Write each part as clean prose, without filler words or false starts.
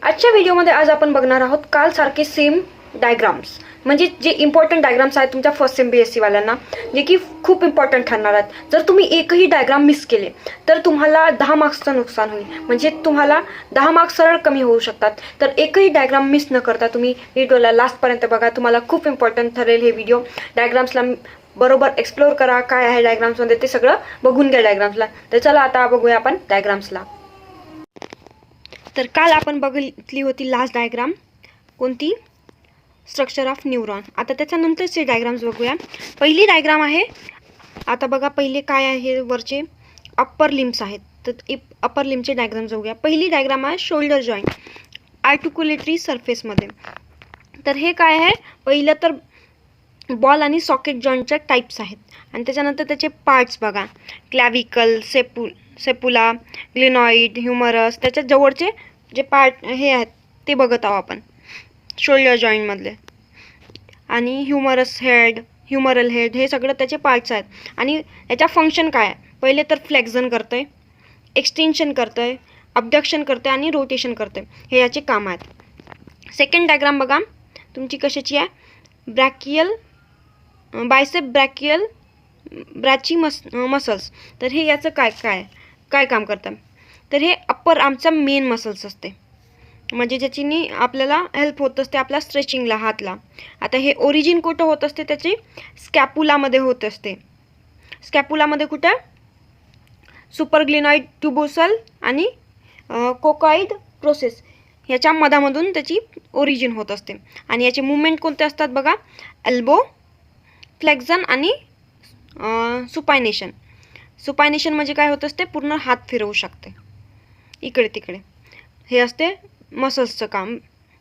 आजच्या व्हिडिओमध्ये आज आपण बघणार आहोत काल सारखे सेम डायग्राम्स, म्हणजे जे इम्पॉर्टंट डायग्राम्स आहेत तुमच्या फर्स्ट सेम BSc वाल्यांना, जे की खूप इम्पॉर्टंट ठरणार आहेत. जर तुम्ही एकही डायग्राम मिस केले तर तुम्हाला 10 मार्क्सचं नुकसान होईल, म्हणजे तुम्हाला 10 मार्क्स सरळ कमी होऊ शकतात. तर एकही डायग्राम मिस न करता तुम्ही व्हिडिओला लास्टपर्यंत बघा, तुम्हाला खूप इम्पॉर्टंट ठरेल हे व्हिडिओ. डायग्राम्सला बरोबर एक्सप्लोर करा, काय आहे डायग्राम्समध्ये ते सगळं बघून घ्या डायग्राम्सला. तर चला आता बघूया आपण डायग्राम्सला. तर काल आपण बघितली होती लास्ट डायग्राम, कोणती? Structure of neuron. आता त्याच्यानंतरचे डायग्राम्स बघूया. पहिली डायग्राम आहे, आता बघा पहिले काय आहे, वरचे अप्पर लिम्स आहेत, तर अप्पर लिम्सचे डायग्राम्स बघूया. पहिली डायग्राम आहे शोल्डर जॉईंट आर्टिक्युलेटरी सरफेसमध्ये. तर हे काय आहे, पहिलं तर बॉल आणि सॉकेट जॉईंटच्या टाईप्स आहेत, आणि त्याच्यानंतर त्याचे पार्ट्स बघा, क्लॅव्हिकल, सेपुला, ग्लिनॉइड, ह्युमरस, त्याच्या जवळचे जे पार्ट हे आहेत ते बघत आहोत आपण शोल्डर जॉईंटमधले. आणि ह्युमरल हेड हे सगळं त्याचे पार्ट्स आहेत. आणि याच्या फंक्शन काय आहे, पहिले तर फ्लेक्झन करतं आहे, एक्सटेन्शन करतं आहे, अबडक्शन करतं आहे आणि रोटेशन करतं आहे, हे याचे काम आहेत. सेकंड डायग्राम बघा तुमची कशाची आहे, बायसेप ब्रॅची मसल्स. तर हे याचं काय काम करतं, तर हे अप्पर आर्मचा मेन मसल्स असते, म्हणजे ज्याची आपल्याला हेल्प होत असते आपल्या स्ट्रेचिंगला हातला. आता हे ओरिजिन कुठं होत असते, त्याची स्कॅपुलामध्ये होत असते. स्कॅपुलामध्ये कुठं, सुपरग्लिनॉइड ट्युबोसल आणि कोकॉइड प्रोसेस ह्याच्या मधामधून त्याची ओरिजिन होत असते. आणि याचे मुवमेंट कोणते असतात बघा, एल्बो, फ्लेक्झन आणि सुपायनेशन. सुपायनेशन म्हणजे काय होत असते, पूर्ण हात फिरवू शकते इकडे तिकडे. हे असते मसल्सचं काम,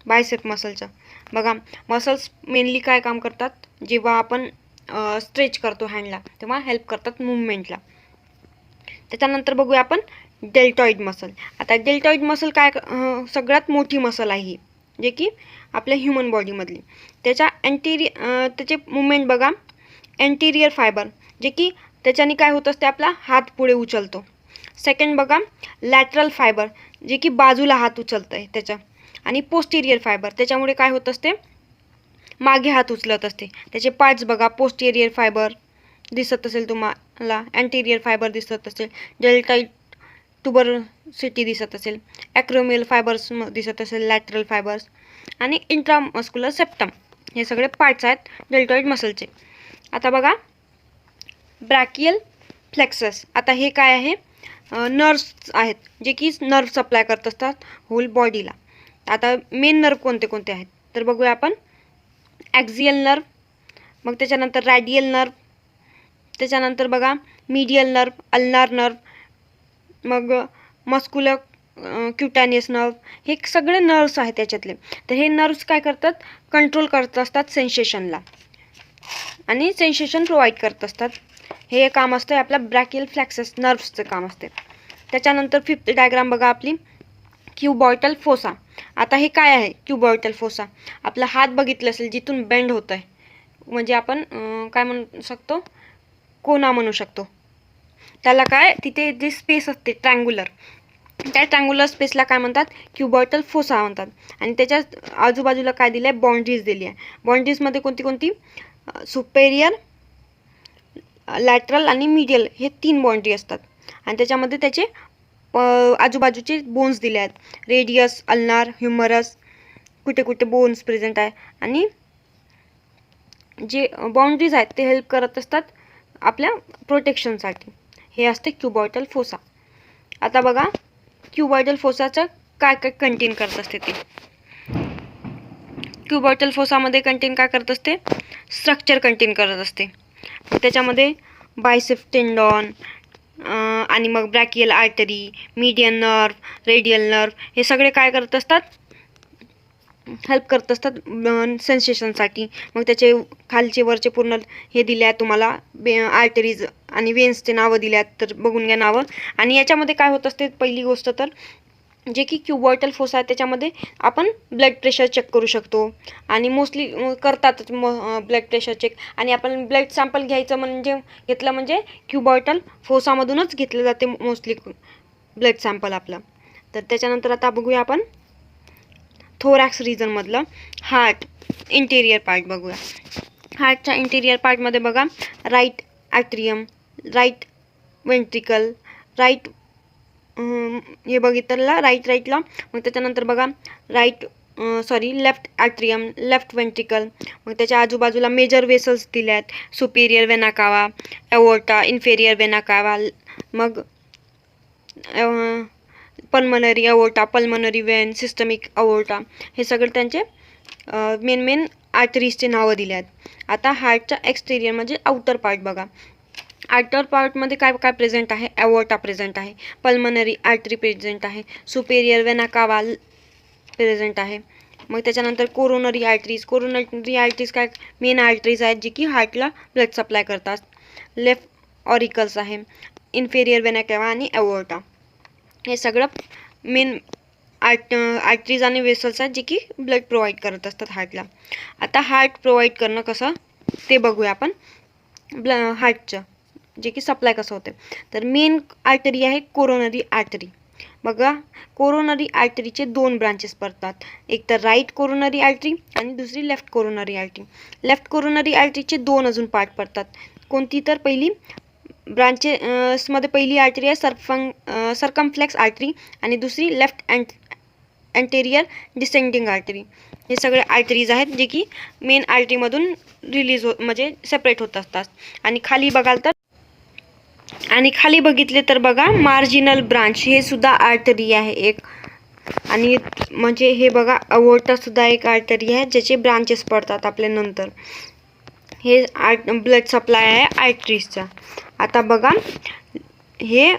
बायसेप मसलचं. बघा मसल्स मेनली काय काम करतात, जेव्हा आपण स्ट्रेच करतो हँडला तेव्हा हेल्प करतात मुवमेंटला. त्याच्यानंतर बघूया आपण डेल्टॉइड मसल. आता डेल्टॉइड मसल काय, सगळ्यात मोठी मसल आहे ही, जे की आपल्या ह्युमन बॉडीमधली. त्याचे मुवमेंट बघा, एंटिरियर फायबर, जे की त्याच्याने काय होत असते, आपला हात पुढे उचलतो. सेकंड बघा लॅटरल फायबर, जे की बाजूला हात उचलतं आहे त्याच्या. आणि पोस्टेरियर फायबर, त्याच्यामुळे काय होत असते, मागे हात उचलत असते. त्याचे पार्ट्स बघा, पोस्टेरियर फायबर दिसत असेल तुम्हाला, अँटेरियर फायबर दिसत असेल, डेल्टॉइड ट्युबरसिटी दिसत असेल, ॲक्रोमियल फायबर्स दिसत असेल, लॅटरल फायबर्स आणि इंट्रामस्क्युलर सेप्टम, हे सगळे पार्ट्स आहेत डेल्टॉइड मसलचे. आता बघा ब्रॅकियल फ्लेक्सस. आता हे काय आहे, नर्व्स आहेत, जे की नर्व सप्लाय करत असतात होल बॉडीला. आता मेन नर्व कोणते कोणते आहेत तर बघूया आपण, ॲक्झियल नर्व, मग त्याच्यानंतर रॅडियल नर्व, त्याच्यानंतर बघा मीडियल नर्व, अल्नार नर्व, मग मस्क्युलर क्युटॅनियस नर्व, हे सगळे नर्व्स आहेत त्याच्यातले. तर हे नर्व्स काय करतात, कंट्रोल करत असतात सेन्सेशनला आणि सेन्सेशन प्रोव्हाइड करत असतात. हे काम असतं आपल्या ब्रॅकियल फ्लेक्सस नर्व्सचं काम असते. त्याच्यानंतर फिफ्थ डायग्राम बघा आपली, क्युबॉइटल फोसा. आता हे काय आहे, क्युबॉइटल फोसा, आपला हात बघितलं असेल जिथून बेंड होत आहे, म्हणजे आपण काय म्हणू शकतो, कोना म्हणू शकतो त्याला. काय तिथे जे स्पेस असते ट्रँग्युलर, त्या ट्रँग्युलर स्पेसला काय म्हणतात, क्युबॉइटल फोसा म्हणतात. आणि त्याच्या आजूबाजूला काय दिलं आहे, बाउंड्रीज दिली आहे. बाउंड्रीजमध्ये कोणती सुपेरियर, लॅटरल आणि मीडियल हे 3 बाउंड्री असतात. आणि त्याच्यामध्ये त्याचे आजूबाजूचे बोन्स दिले आहेत, रेडियस, अल्नार, ह्युमरस, कुठे कुठे बोन्स प्रेझेंट आहे. आणि जे बाउंड्रीज आहेत ते हेल्प करत असतात आपल्या प्रोटेक्शनसाठी. हे असते क्युबॉइटल फोसा. आता बघा क्युबॉइटल फोसाचं काय काय कंटेन करत असते ते. क्युबॉइटल फोसामध्ये कंटेन काय करत असते, स्ट्रक्चर कंटेन करत असते. त्याच्यामध्ये बायसेप टेंडॉन आणि मग brachial artery, median nerve, radial nerve, हे सगळे काय करत असतात, हेल्प करत असतात सेन्सेशनसाठी. मग त्याचे खालचे वरचे पूर्ण हे दिले आहेत तुम्हाला, आर्टरीज आणि वेन्सचे नावं दिले आहेत, तर बघून घ्या नावं. आणि याच्यामध्ये काय होत असते, पहिली गोष्ट तर जे की क्युबॉइटल फोसा आहे त्याच्यामध्ये आपण ब्लड प्रेशर चेक करू शकतो, आणि मोस्टली करतातच ब्लड प्रेशर चेक. आणि आपण ब्लड सॅम्पल घेतलं म्हणजे क्युबॉइटल फोसामधूनच घेतलं जाते मोस्टली ब्लड सॅम्पल आपलं. तर त्याच्यानंतर आता बघूया आपण थोरॅक्स रिजनमधलं हार्ट इंटेरियर पार्ट बघूया. हार्टच्या इंटेरियर पार्टमध्ये बघा right atrium, right ventricle, right हे बघितलं राईटला. मग त्याच्यानंतर बघा लेफ्ट ॲट्रियम, लेफ्ट वेंट्रिकल. मग त्याच्या आजूबाजूला मेजर वेसल्स दिले आहेत, Superior vena cava, aorta, inferior vena cava, मग पल्मनरी अओर्टा, पल्मनरी वेन, सिस्टमिक अओर्टा. हे सगळे त्यांचे मेन आर्टरीजचे नावं दिले आहेत. आता हार्टच्या एक्सटेरियर म्हणजे आउटर पार्ट बघा. आउटर पार्टमध्ये काय काय प्रेझेंट आहे? एओर्टा प्रेझेंट आहे, पल्मनरी आर्टरी प्रेझेंट आहे, सुपेरियर वेना कावा प्रेझेंट आहे. मग त्याच्यानंतर कोरोनरी आर्टरीज काय मेन आर्टरीज आहेत जे की हार्टला ब्लड सप्लाय करतात. लेफ्ट ऑरिकल्स आहे, इन्फेरियर वेना कावा आणि एओर्टा. हे सगळं मेन आर्टरीज आणि वेसल्स आहेत जे की ब्लड प्रोव्हाइड करत असतात हार्टला. आता हार्ट प्रोव्हाइड करणं कसं ते बघूया आपण. हार्टचं जे की सप्लाय कसं होते, तर मेन आर्टरी आहे कोरोनरी आर्टरी. बघा कोरोनरी आर्टरीचे 2 ब्रांचेस पडतात, एक तर राईट कोरोनरी आर्टरी आणि दुसरी left coronary artery. Left coronary आर्टरीचे 2 अजून पार्ट पडतात. कोणती? तर पहिली ब्रांचेसमध्ये पहिली आर्टरी आहे सर्कमफ्लेक्स आर्टरी आणि दुसरी लेफ्ट अँटेरियर डिसेंडिंग आर्टरी. हे सगळे आर्टरीज आहेत जे की मेन आर्टरीमधून म्हणजे सेपरेट होत असतात. आणि खाली बघितले तर बघा मार्जिनल ब्रांच, हे सुद्धा आर्टरी आहे एक. आणि म्हणजे हे बघा अओर्टा सुद्धा एक आर्टरी आहे ज्याचे ब्रांचेस पडतात आपल्या नंतर. हे ब्लड सप्लाय आहे आर्टरीजचा. आता बघा हे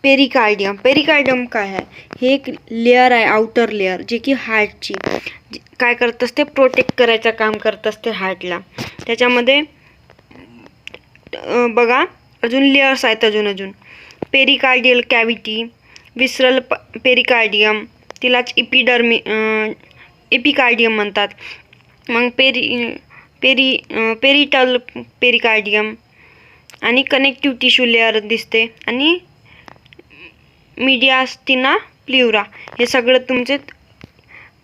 पेरिकार्डियम काय आहे? हे एक लेअर आहे, आउटर लेअर, जे की हार्टची काय करत असते? प्रोटेक्ट करायचं काम करत असते हार्टला. त्याच्यामध्ये बघा अजून लेअर्स आहेत अजून पेरिकार्डियल कॅव्हिटी, विसरल पेरिकार्डियम, तिलाच एपिकार्डियम म्हणतात. मग पेरिटल पेरिकार्डियम आणि कनेक्टिव्ह टिश्यू लेअर दिसते आणि मीडियास्टिना प्ल्युरा. हे सगळं तुमचे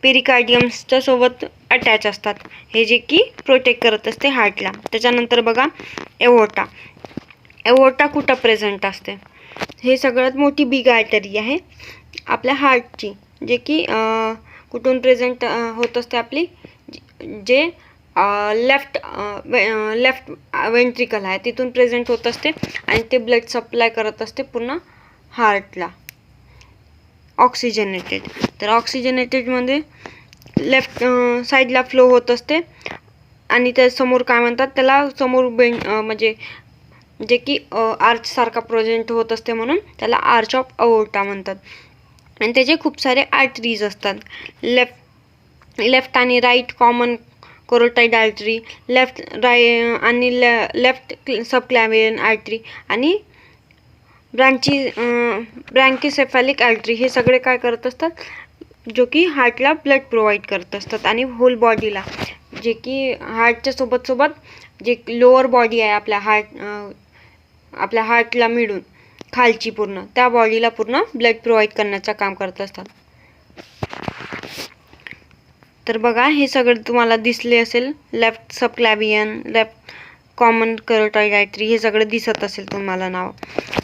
पेरिकार्डियमच्या सोबत अटॅच असतात, हे जे की प्रोटेक्ट करत असते हार्टला. त्याच्यानंतर बघा एओर्टा कुठं प्रेझेंट असते? हे सगळ्यात मोठी बिग आर्टरी आहे आपल्या हार्टची, जे की कुठून प्रेझेंट होत असते? आपली जे लेफ्ट वेंट्रिकल आहे तिथून प्रेझेंट होत असते आणि ते ब्लड सप्लाय करत असते पूर्ण हार्टला ऑक्सिजनेटेड. तर ऑक्सिजनेटेडमध्ये लेफ्ट साईडला फ्लो होत असते आणि त्या समोर काय म्हणतात त्याला, समोर म्हणजे जे की आर्च सारखा प्रेझेंट होत असते म्हणून त्याला आर्च ऑफ अओर्टा म्हणतात. आणि त्याचे खूप सारे आर्टरीज असतात, लेफ्ट आणि right common carotid artery, left subclavian artery आणि ब्रँकिसेफॅलिक आर्टरी. हे सगळे काय करत असतात? जो की हार्टला ब्लड प्रोव्हाइड करत असतात आणि होल बॉडीला, जे की हार्टच्या सोबत जे लोअर बॉडी आहे आपल्या हार्टला मिळून खालची पूर्ण त्या बॉडीला पूर्ण ब्लड प्रोव्हाइड करण्याचं काम करत असतात. तर बघा हे सगळं तुम्हाला दिसले असेल, left subclavian, left common carotid artery, हे सगळं दिसत असेल तुम्हाला नाव.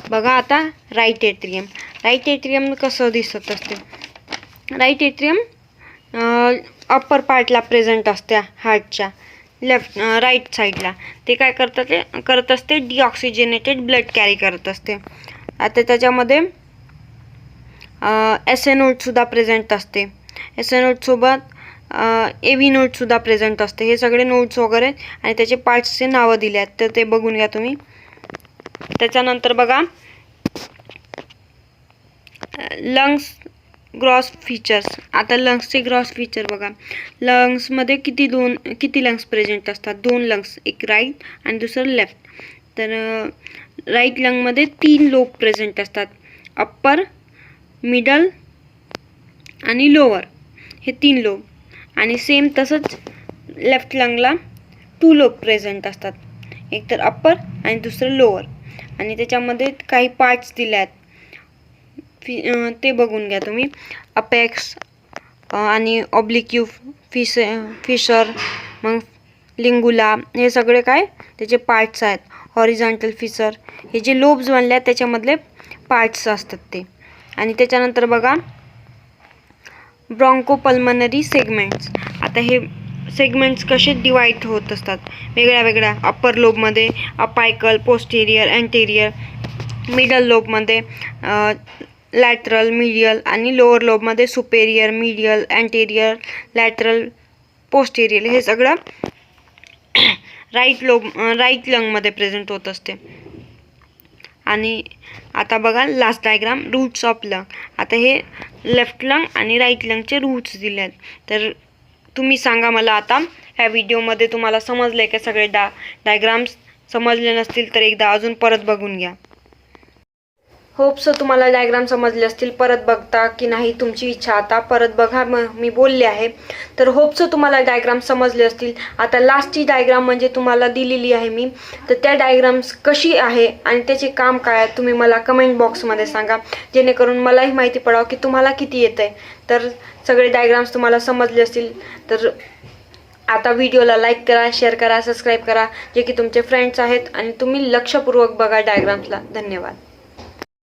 बघा आता राईट एट्रियम कसं दिसत असते? राईट एट्रियम अप्पर पार्टला प्रेझेंट असते हार्टच्या राईट साईडला. ते काय करत असते? डिऑक्सिजनेटेड ब्लड कॅरी करत असते. आता त्याच्यामध्ये SA नोडसुद्धा प्रेझेंट असते. SA नोडसोबत AV नोडसुद्धा प्रेझेंट असते. हे सगळे नोड्स वगैरे आणि त्याचे पार्ट्सचे नावं दिले आहेत, तर ते बघून घ्या तुम्ही. त्याच्यानंतर बघा लंग्स ग्रॉस फीचर्स. आता लंग्सचे ग्रॉस फीचर बघा. लंग्समध्ये किती लंग्स प्रेझेंट असतात? 2 लंग्स, एक राईट आणि दुसरं लेफ्ट. तर राईट लंगमध्ये 3 लोब प्रेझेंट असतात, अप्पर, मिडल आणि लोअर, हे 3 लोब. आणि सेम तसंच लेफ्ट लंगला 2 लोब प्रेझेंट असतात, एक तर अप्पर आणि दुसरं लोअर. आणि त्याच्यामध्ये काही पार्ट्स दिले आहेत, ते बघून घ्या तुम्ही. अपेक्स, आणि ऑब्लिक्यू फिशर, मग लिंगुला, हे सगळे काय त्याचे पार्ट्स आहेत. हॉरिझॉन्टल फिशर हे जे लोब्स बनले आहेत त्याच्यामधले पार्ट्स असतात ते. आणि त्याच्यानंतर बघा ब्रॉन्कोपल्मनरी सेगमेंट्स. आता हे सेगमेंट्स कसे डिवाइड होत असतात वेगळ्या वेगळ्या. अप्पर लोबमध्ये अपायकल, पोस्टेरियर, अँटेरियर, मिडल लोबमध्ये लॅटरल, मीडियल आणि लोअर लोबमध्ये superior, medial, anterior, lateral, posterior. हे सगळं राईट लंगमध्ये प्रेझेंट होत असते. आणि आता बघा last diagram roots of lung. आता हे लेफ्ट लंग आणि राईट लंगचे रूट्स दिले आहेत. तर तुम्ही सांगा मला आता ह्या व्हिडिओमध्ये तुम्हाला समजले का सगळे डायग्राम्स? समजले नसतील तर एकदा अजून परत बघून घ्या. होप सो तुम्हाला डायग्राम समजले असतील. परत बघता की नाही तुमची इच्छा, आता परत बघा. मी बोलले आहे तर होप सो तुम्हाला डायग्राम समजले असतील. आता लास्टची डायग्राम म्हणजे तुम्हाला दिलेली आहे मी, तर त्या डायग्राम्स कशी आहे आणि त्याचे काम काय आहे तुम्ही मला कमेंट बॉक्समध्ये सांगा, जेणेकरून मलाही माहिती पडावं की तुम्हाला किती येतं आहे. तर सगळे डायग्राम्स तुम्हाला समजले असतील तर आता व्हिडिओला लाईक करा, शेअर करा, सबस्क्राईब करा, जे की तुमचे फ्रेंड्स आहेत, आणि तुम्ही लक्षपूर्वक बघा डायग्राम्सला. धन्यवाद.